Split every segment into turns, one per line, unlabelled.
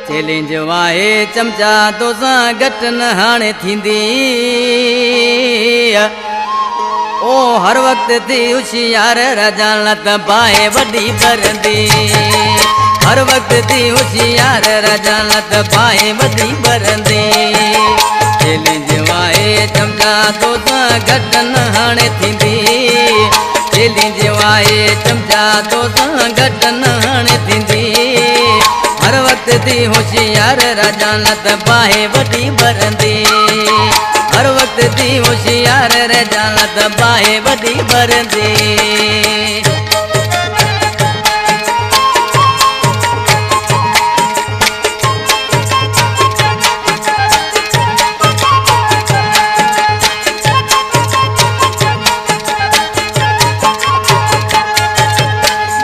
challenge वाहे चमचा तो सां घट न हाणे थींदी ओ हर वक्त थी होशियार राजान लत बाहे वडी बरंदी हर वक्त थी होशियार राजान लत बाहे वडी बरंदी चैलेंज वाहे चमचा तो सां घट न हाणे थींदी चैलेंज वाहे चमचा तो सां घट न हाणे थींदी हर वक्त थी होशियार राजान लत बाहे वडी बरंदी हर वक्त थी होशियार राजान लत बाहे वडी बरंदी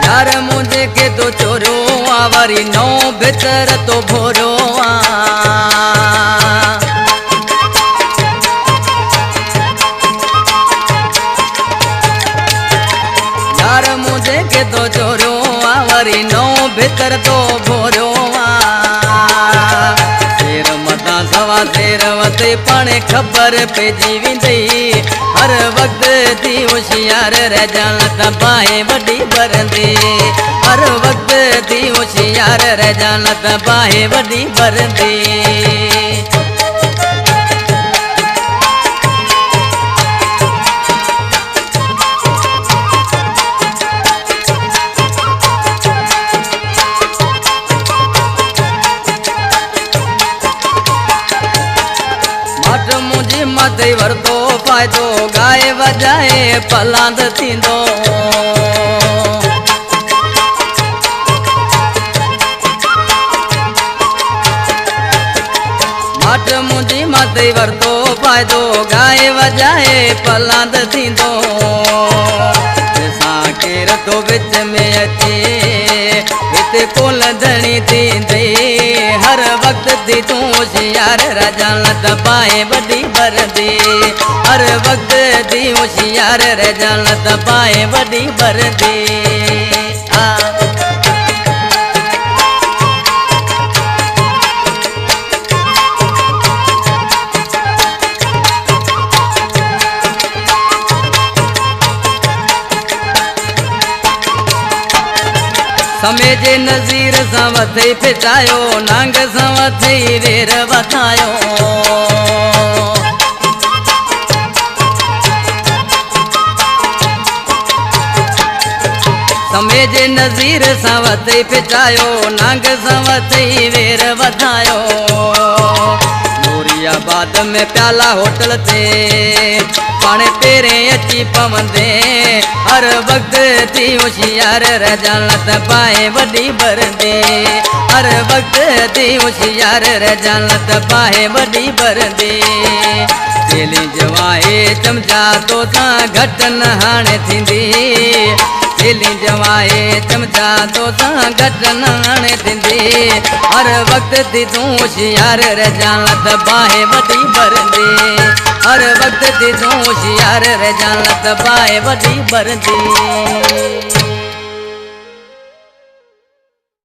यार मुझे के तो चोरो आवरी नौ भीतर तो भोरो यार मुझे के तो चोरो आवरी नौ भीतर तो भोरो शेर मता सवा शेर वते पाने खबर पे जीविंदी हर वक्त थी होशियार राजान लत बाहे वडी बरंदी हर वक्त थी होशियार राजान लत बाहे वडी बरंदी मट मुझी मत वरतो फायदो गाए वजाए पलांद थींदो मट मुझी मत वरतो फायदो गाए वजाए पलांद थींदो सां केर तो विच में अचे हिते कोल धणी थींदी हर वक्त थी तूं होशियार राजान लत बाहे वडी बरंदी हर वक्त थी होशियार राजान लत बाहे वडी बरंदी समय जे नज़ीर सां वथे फिटायो नांग सां वथे वेर वधायो समय जे नज़ीर सां वथे फिटायो नांग सां वथे वेर वधायो नूरियाबाद में प्याला होटल ते पाणे पेरें अची पवंदे हर वक्त थी होशियार राजान लत बाहे वडी बरंदी हर वक्त थी होशियार राजान लत बाहे वडी बरंदी चैलेंज वाहे चमचा तो सां घट न हाणे थींदी चैलेंज वाहे चमचा तो सां घट न हाणे थींदी हर वक्त थी तूं होशियार राजान लत बाहे वडी बरंदी हर वक्त थी तूं होशियार राजान लत बाहे वडी बरंदी